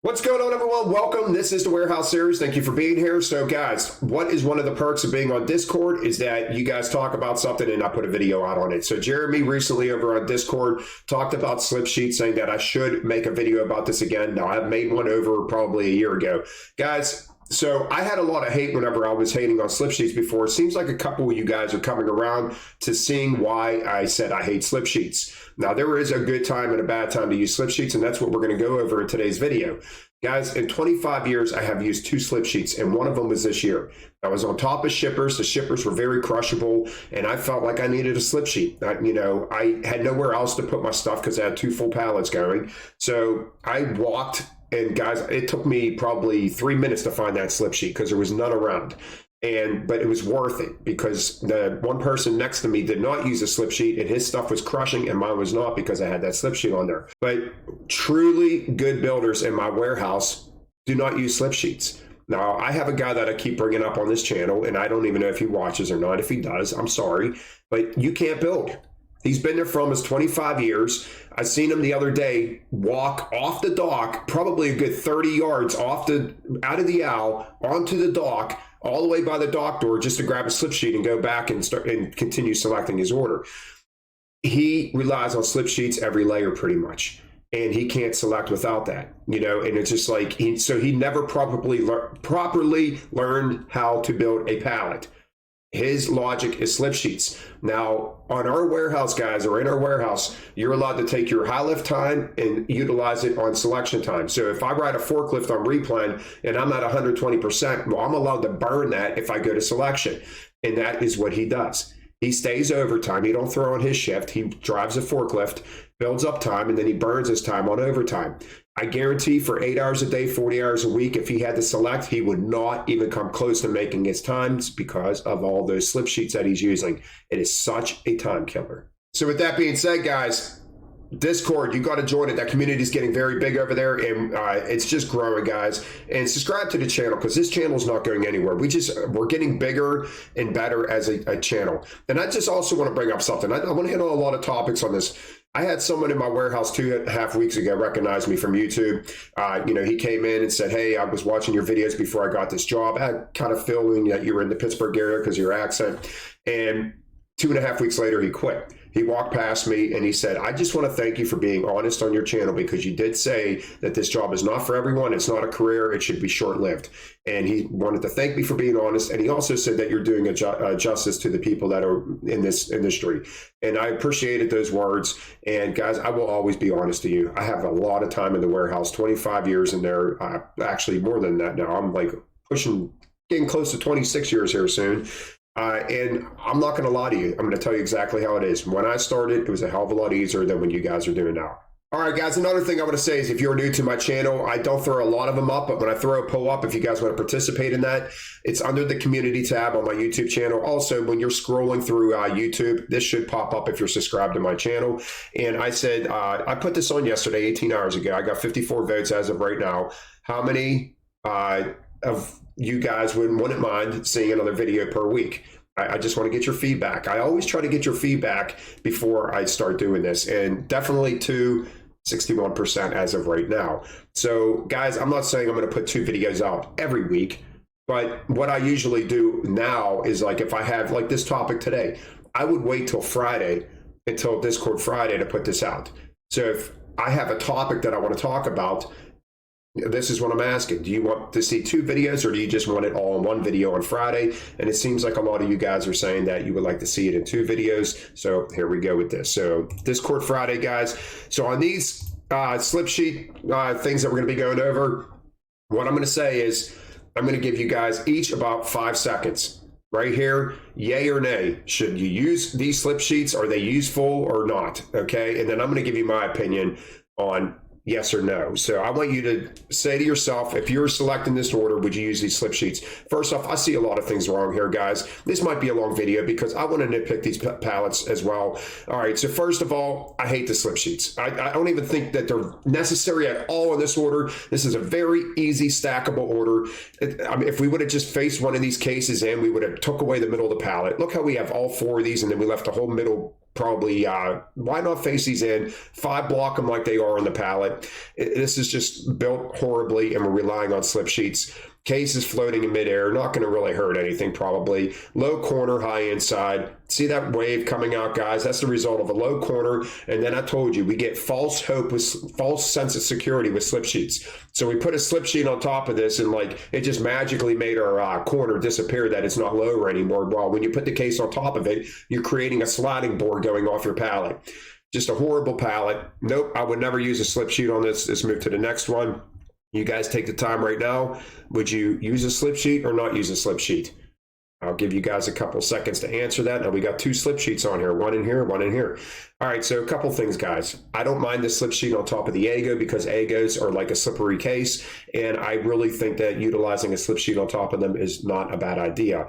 What's going on, everyone? Welcome. This is the Warehouse Series. Thank you for being here. So, guys, what is one of the perks of being on Discord is that you guys talk about something and I put a video out on it. So, Jeremy recently over on Discord talked about Slipsheet, saying that I should make a video about this again. Now, I've made one over probably a year ago. Guys, so I had a lot of hate whenever I was hating on Slipsheets before. It seems like a couple of you guys are coming around to seeing why I said I hate Slipsheets. Now, there is a good time and a bad time to use Slipsheets, and that's what we're going to go over in today's video. Guys, in 25 years, I have used 2 Slipsheets, and one of them was this year. I was on top of shippers. The shippers were very crushable, and I felt like I needed a Slipsheet. I had nowhere else to put my stuff because I had 2 full pallets going. So I walked, and guys, it took me probably 3 minutes to find that Slipsheet because there was none around. But it was worth it because the one person next to me did not use a Slipsheet and his stuff was crushing and mine was not because I had that Slipsheet on there. But truly good builders in my warehouse do not use Slipsheets. Now, I have a guy that I keep bringing up on this channel, and I don't even know if he watches or not. If he does, I'm sorry, but you can't build. He's been there for almost 25 years. I seen him the other day walk off the dock, probably a good 30 yards out of the aisle onto the dock, all the way by the dock door just to grab a Slipsheet and go back and continue selecting his order. He relies on Slipsheets every layer pretty much, and he can't select without that, and it's just like he never properly learned how to build a pallet. His logic is Slipsheets. Now, on our warehouse, guys, or in our warehouse, you're allowed to take your high lift time and utilize it on selection time. So if I ride a forklift on replan and I'm at 120%, well, I'm allowed to burn that if I go to selection. And that is what he does. He stays overtime. He don't throw on his shift. He drives a forklift, builds up time, and then he burns his time on overtime. I guarantee for 8 hours a day, 40 hours a week, if he had to select, he would not even come close to making his times because of all those Slipsheets that he's using. It is such a time killer. So with that being said, guys, Discord, you got to join it. That community is getting very big over there, and it's just growing, guys. And subscribe to the channel because this channel is not going anywhere. We're getting bigger and better as a channel. And I just also want to bring up something. I want to hit on a lot of topics on this. I had someone in my warehouse 2.5 weeks ago recognize me from YouTube. He came in and said, "Hey, I was watching your videos before I got this job. I had kind of feeling that you were in the Pittsburgh area because of your accent." And 2.5 weeks later, he quit. He walked past me and he said, "I just want to thank you for being honest on your channel because you did say that this job is not for everyone. It's not a career. It should be short-lived." And he wanted to thank me for being honest. And he also said that you're doing a justice to the people that are in this industry. And I appreciated those words. And guys, I will always be honest to you. I have a lot of time in the warehouse, 25 years in there, actually more than that now. I'm like getting close to 26 years here soon. And I'm not going to lie to you. I'm going to tell you exactly how it is. When I started, it was a hell of a lot easier than what you guys are doing now. All right, guys, another thing I want to say is if you're new to my channel, I don't throw a lot of them up, but when I throw a poll up, if you guys want to participate in that, it's under the community tab on my YouTube channel. Also, when you're scrolling through YouTube, this should pop up if you're subscribed to my channel. And I said, I put this on yesterday, 18 hours ago. I got 54 votes as of right now. How many of you guys wouldn't mind seeing another video per week? I just want to get your feedback. I always try to get your feedback before I start doing this, and definitely 61% as of right now. So guys, I'm not saying I'm going to put 2 videos out every week, but what I usually do now is, like, if I have like this topic today, I would wait till Friday, until Discord Friday, to put this out. So if I have a topic that I want to talk about, this is what I'm asking. Do you want to see 2 videos, or do you just want it all in one video on Friday? And it seems like a lot of you guys are saying that you would like to see it in 2 videos. So here we go with this. So Discord Friday, guys. So on these Slipsheet things that we're going to be going over, what I'm going to say is I'm going to give you guys each about 5 seconds. Right here, yay or nay. Should you use these Slipsheets? Are they useful or not? Okay. And then I'm going to give you my opinion on yes or no. So I want you to say to yourself, if you're selecting this order, would you use these Slipsheets? First off, I see a lot of things wrong here, guys. This might be a long video because I want to nitpick these pallets as well. All right, so first of all, I hate the Slipsheets. I don't even think that they're necessary at all in this order. This is a very easy stackable order. If we would have just faced one of these cases in, we would have took away the middle of the pallet. Look how we have all 4 of these, and then we left the whole middle probably, why not face these in, 5 block them like they are on the pallet. This is just built horribly, and we're relying on slip sheets. Case is floating in midair, not going to really hurt anything probably. Low corner, high inside. See that wave coming out, guys? That's the result of a low corner. And then I told you, we get false hope with false sense of security with slip sheets. So we put a slip sheet on top of this, and like it just magically made our corner disappear, that it's not lower anymore. Well, when you put the case on top of it, you're creating a sliding board going off your pallet. Just a horrible pallet. Nope, I would never use a slip sheet on this. Let's move to the next one. You guys take the time right now. Would you use a slip sheet or not use a slip sheet? I'll give you guys a couple seconds to answer that. Now we got 2 slip sheets on here, one in here, one in here. All right, so a couple things, guys. I don't mind the slip sheet on top of the Ago because Agos are like a slippery case, and I really think that utilizing a slip sheet on top of them is not a bad idea.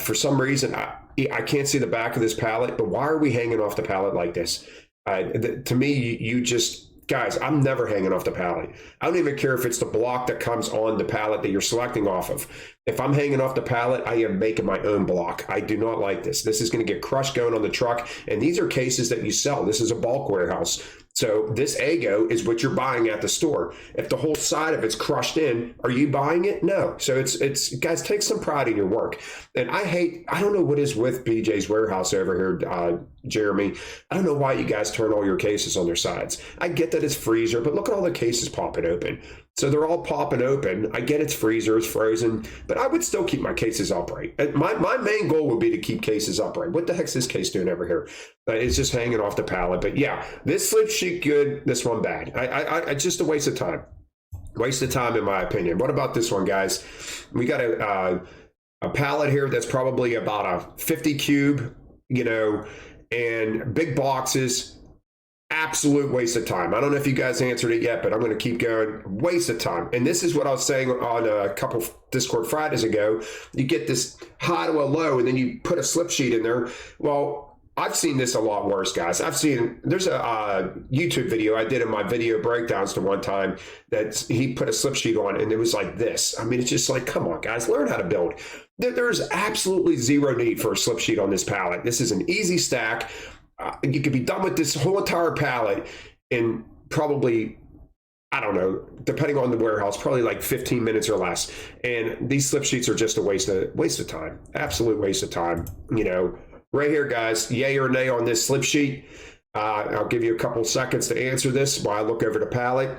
For some reason, I can't see the back of this pallet, but why are we hanging off the pallet like this? To me, you just... Guys, I'm never hanging off the pallet. I don't even care if it's the block that comes on the pallet that you're selecting off of. If I'm hanging off the pallet, I am making my own block. I do not like this. This is going to get crushed going on the truck. And these are cases that you sell. This is a bulk warehouse. So this Ago is what you're buying at the store. If the whole side of it's crushed in, are you buying it? No. So it's guys, take some pride in your work. And I don't know what is with BJ's Warehouse over here, Jeremy. I don't know why you guys turn all your cases on their sides. I get that it's freezer, but look at all the cases popping open. So they're all popping open. I get it's freezer, it's frozen, but I would still keep my cases upright. My main goal would be to keep cases upright. What the heck's this case doing over here? It's just hanging off the pallet. But yeah, this slip sheet good, this one bad. I just a waste of time. Waste of time in my opinion. What about this one, guys? We got a pallet here that's probably about a 50 cube, and big boxes. Absolute waste of time. I don't know if you guys answered it yet, but I'm going to keep going. Waste of time. And this is what I was saying on a couple Discord Fridays ago. You get this high to a low, and then you put a slip sheet in there. Well, I've seen this a lot worse, guys. There's a YouTube video I did in my video breakdowns to one time that he put a slip sheet on, and it was like this. I mean, it's just like, come on, guys, learn how to build. There's absolutely zero need for a slip sheet on this pallet. This is an easy stack. You could be done with this whole entire pallet in probably, I don't know, depending on the warehouse, probably like 15 minutes or less. And these slip sheets are just a waste of time. Absolute waste of time. Right here, guys, yay or nay on this slip sheet. I'll give you a couple seconds to answer this while I look over the pallet.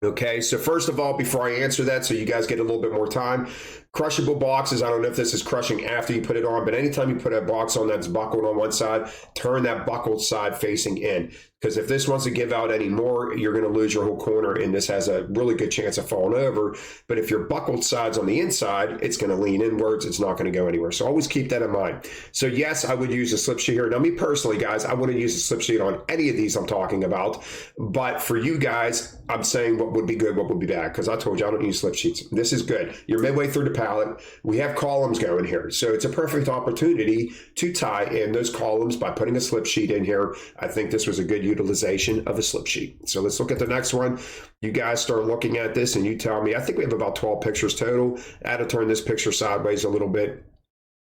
Okay, so first of all, before I answer that, so you guys get a little bit more time, crushable boxes, I don't know if this is crushing after you put it on, but anytime you put a box on that's buckled on one side, turn that buckled side facing in. Because if this wants to give out any more, you're going to lose your whole corner, and this has a really good chance of falling over. But if your buckled side's on the inside, it's going to lean inwards. It's not going to go anywhere. So always keep that in mind. So yes, I would use a slip sheet here. Now, me personally, guys, I wouldn't use a slip sheet on any of these I'm talking about. But for you guys, I'm saying what would be good, what would be bad. Because I told you I don't use slip sheets. This is good. You're midway through the pallet. We have columns going here. So it's a perfect opportunity to tie in those columns by putting a slip sheet in here. I think this was a good utilization of a slip sheet. So let's look at the next one. You guys start looking at this and you tell me, I think we have about 12 pictures total. I had to turn this picture sideways a little bit.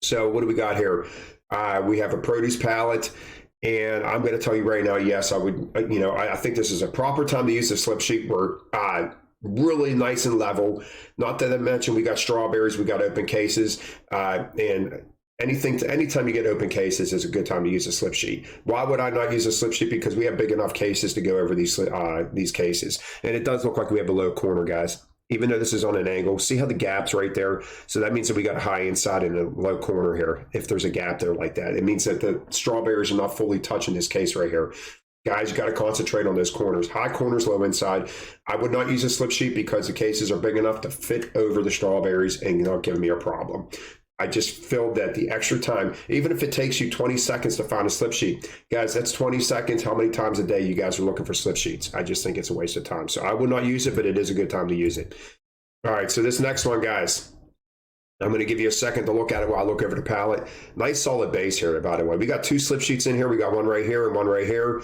So what do we got here? We have a produce pallet, and I'm going to tell you right now, yes, I would, I think this is a proper time to use the slip sheet. We're really nice and level. Not that I mentioned we got strawberries, we got open cases, and anytime you get open cases is a good time to use a slip sheet. Why would I not use a slip sheet? Because we have big enough cases to go over these cases. And it does look like we have a low corner, guys. Even though this is on an angle, see how the gap's right there? So that means that we got a high inside and a low corner here. If there's a gap there like that, it means that the strawberries are not fully touching this case right here. Guys, you got to concentrate on those corners. High corners, low inside. I would not use a slip sheet because the cases are big enough to fit over the strawberries and not give me a problem. I just feel that the extra time, even if it takes you 20 seconds to find a slip sheet, guys, that's 20 seconds. How many times a day you guys are looking for slip sheets? I just think it's a waste of time. So I would not use it, but it is a good time to use it. All right, so this next one, guys, I'm going to give you a second to look at it while I look over the pallet. Nice solid base here, by the way. We got 2 slip sheets in here. We got one right here and one right here.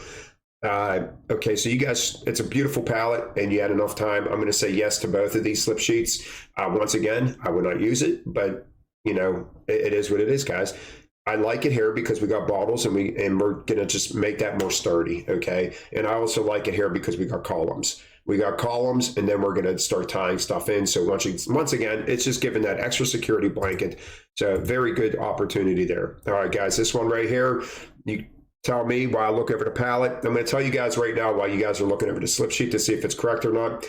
Okay, so you guys, it's a beautiful palette and you had enough time. I'm going to say yes to both of these slip sheets. Once again, I would not use it, but it is what it is, guys. I like it here because we got bottles and we're gonna just make that more sturdy, okay? And I also like it here because we got columns. We got columns, and then we're gonna start tying stuff in. So once again, it's just giving that extra security blanket. So very good opportunity there. All right, guys, this one right here, you tell me while I look over the pallet. I'm going to tell you guys right now while you guys are looking over the slip sheet to see if it's correct or not.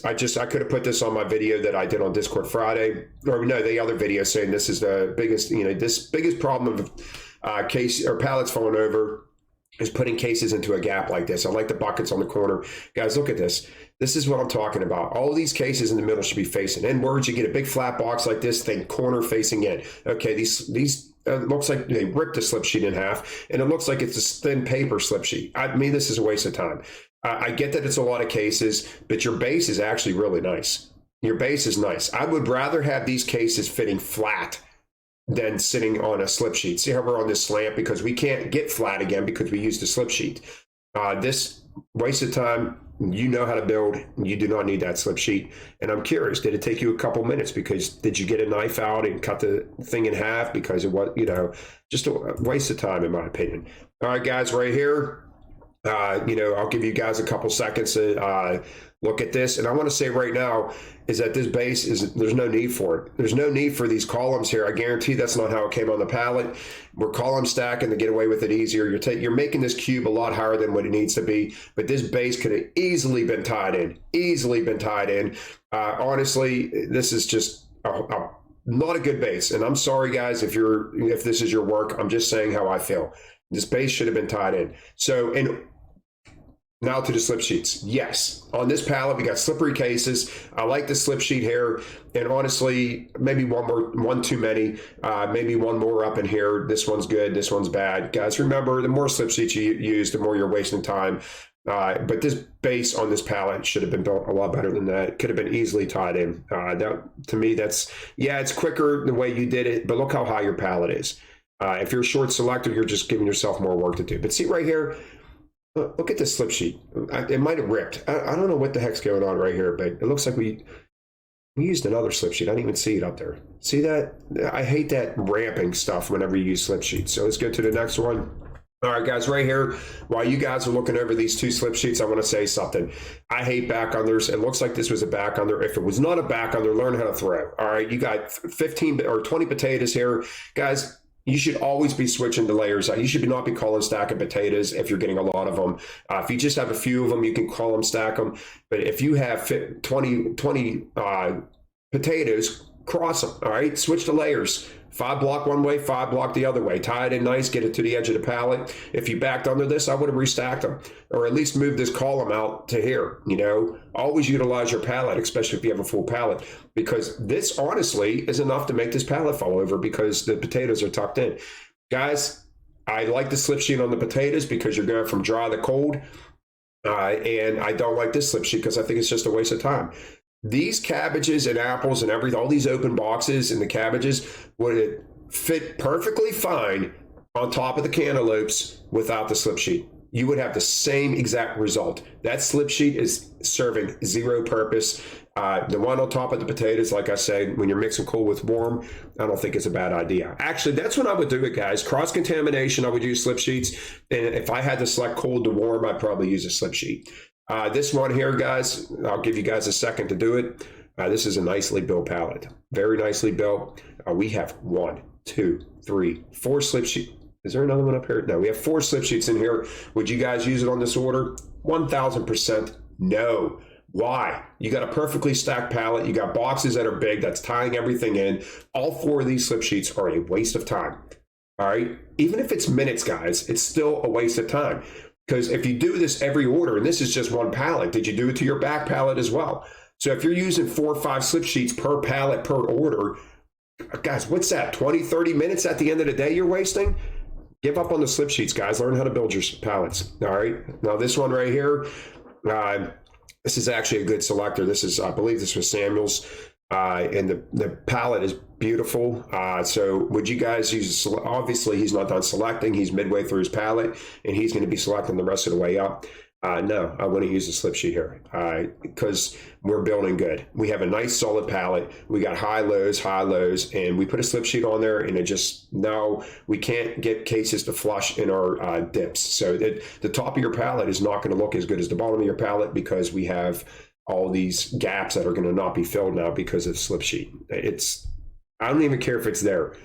I could have put this on my video that I did on Discord Friday, or no, the other video saying this is the biggest, this biggest problem of case or pallets falling over is putting cases into a gap like this. I like the buckets on the corner. Guys, look at this. This is what I'm talking about. All these cases in the middle should be facing inwards. You get a big flat box like this thing, corner facing in. Okay, these it looks like they ripped the slip sheet in half, and it looks like it's a thin paper slip sheet. I mean, this is a waste of time. I get that it's a lot of cases, but your base is actually really nice. Your base is nice. I would rather have these cases fitting flat than sitting on a slip sheet. See how we're on this slant because we can't get flat again because we used a slip sheet. This waste of time. You know how to build. You do not need that slip sheet. And I'm curious, did it take you a couple minutes? Because did you get a knife out and cut the thing in half? Because it was, just a waste of time, in my opinion. All right, guys, right here. I'll give you guys a couple seconds to look at this. And I want to say right now is that this base there's no need for it. There's no need for these columns here. I guarantee that's not how it came on the pallet. We're column stacking to get away with it easier. You're making this cube a lot higher than what it needs to be, but this base could have easily been tied in. Honestly, this is just not a good base. And I'm sorry, guys, if this is your work. I'm just saying how I feel. This base should have been tied in. So, now to the slip sheets. Yes, on this pallet, we got slippery cases. I like the slip sheet here. And honestly, maybe one too many, maybe one more up in here. This one's good, this one's bad. Guys, remember, the more slip sheets you use, the more you're wasting time. But this base on this pallet should have been built a lot better than that. It could have been easily tied in. To me, it's quicker the way you did it, but look how high your pallet is. If you're a short selector, you're just giving yourself more work to do. But see right here, look at this slip sheet. It might have ripped. I don't know what the heck's going on right here, but it looks like we used another slip sheet. I didn't even see it up there. See that? I hate that ramping stuff whenever you use slip sheets. So let's go to the next one. All right, guys, right here, while you guys are looking over these two slip sheets, I want to say something. I hate back unders. It looks like this was a back under. If it was not a back under, learn how to throw. All right, you got 15 or 20 potatoes here. Guys, you should always be switching the layers out. You should not be calling stacking potatoes if you're getting a lot of them. If you just have a few of them, you can call them stack them. But if you have 20 potatoes, cross them, all right? Switch the layers. 5 block one way, 5 block the other way. Tie it in nice, get it to the edge of the pallet. If you backed under this, I would have restacked them, or at least move this column out to here. Always utilize your pallet, especially if you have a full pallet, because this honestly is enough to make this pallet fall over because the potatoes are tucked in. Guys, I like the slip sheet on the potatoes because you're going from dry to cold. And I don't like this slip sheet because I think it's just a waste of time. These cabbages and apples and all these open boxes and the cabbages would fit perfectly fine on top of the cantaloupes without the slip sheet. You would have the same exact result. That slip sheet is serving zero purpose. The one on top of the potatoes, like I said, when you're mixing cold with warm, I don't think it's a bad idea. Actually, that's when I would do it, guys. Cross-contamination, I would use slip sheets. And if I had to select cold to warm, I'd probably use a slip sheet. This one here, guys, I'll give you guys a second to do it. This is a nicely built pallet. Very nicely built. We have 1, 2, 3, 4 slip sheets. Is there another one up here? No, we have 4 slip sheets in here. Would you guys use it on this order? 1000% no. Why? You got a perfectly stacked pallet. You got boxes that are big. That's tying everything in. All 4 of these slip sheets are a waste of time. All right? Even if it's minutes, guys, it's still a waste of time. Because if you do this every order, and this is just one pallet, did you do it to your back pallet as well? So if you're using 4 or 5 slip sheets per pallet per order, guys, what's that? 20, 30 minutes at the end of the day you're wasting? Give up on the slip sheets, guys. Learn how to build your pallets. All right. Now this one right here, this is actually a good selector. This is, I believe this was Samuel's. And the palette is beautiful. So would you guys use, obviously he's not done selecting. He's midway through his palette and he's going to be selecting the rest of the way up. No, I wouldn't use a slip sheet here because we're building good. We have a nice solid pallet. We got high lows, and we put a slip sheet on there, and it just, no, we can't get cases to flush in our dips. So the top of your pallet is not going to look as good as the bottom of your pallet because we have all these gaps that are going to not be filled now because of the slip sheet. I don't even care if it's there.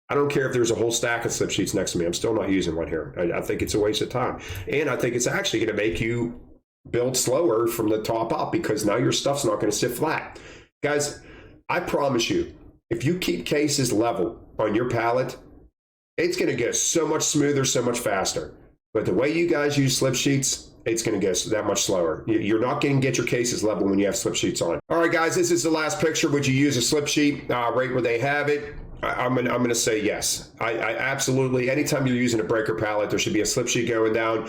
I don't care if there's a whole stack of slip sheets next to me. I'm still not using one here. I think it's a waste of time. And I think it's actually going to make you build slower from the top up because now your stuff's not going to sit flat. Guys, I promise you, if you keep cases level on your pallet, it's going to get so much smoother, so much faster. But the way you guys use slip sheets, it's going to get that much slower. You're not going to get your cases level when you have slip sheets on. All right, guys, this is the last picture. Would you use a slip sheet right where they have it? I'm gonna say yes. I absolutely. Anytime you're using a breaker pallet, there should be a slip sheet going down. In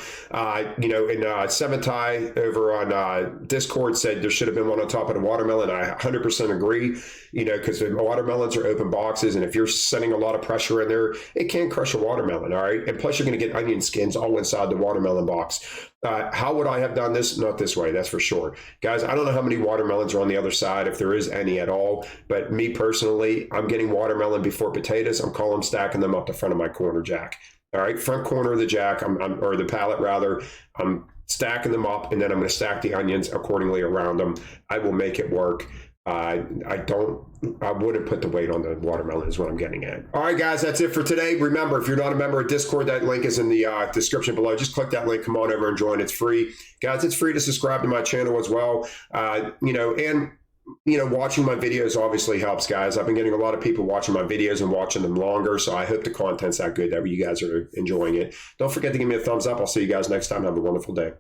Seventai over on Discord said there should have been one on top of the watermelon. I 100% agree. Because the watermelons are open boxes, and if you're sending a lot of pressure in there, it can crush a watermelon. All right, and plus you're going to get onion skins all inside the watermelon box. How would I have done this? Not this way, that's for sure. Guys, I don't know how many watermelons are on the other side, if there is any at all, but me personally, I'm getting watermelon before potatoes. I'm calling stacking them up the front of my corner jack. All right, front corner of the jack, or the pallet rather, I'm stacking them up, and then I'm going to stack the onions accordingly around them. I will make it work. I wouldn't put the weight on the watermelon is what I'm getting at. All right, guys, that's it for today. Remember, if you're not a member of Discord, that link is in the description below. Just click that link, come on over and join. It's free. Guys, it's free to subscribe to my channel as well. Watching my videos obviously helps, guys. I've been getting a lot of people watching my videos and watching them longer, so I hope the content's that good that you guys are enjoying it. Don't forget to give me a thumbs up. I'll see you guys next time. Have a wonderful day.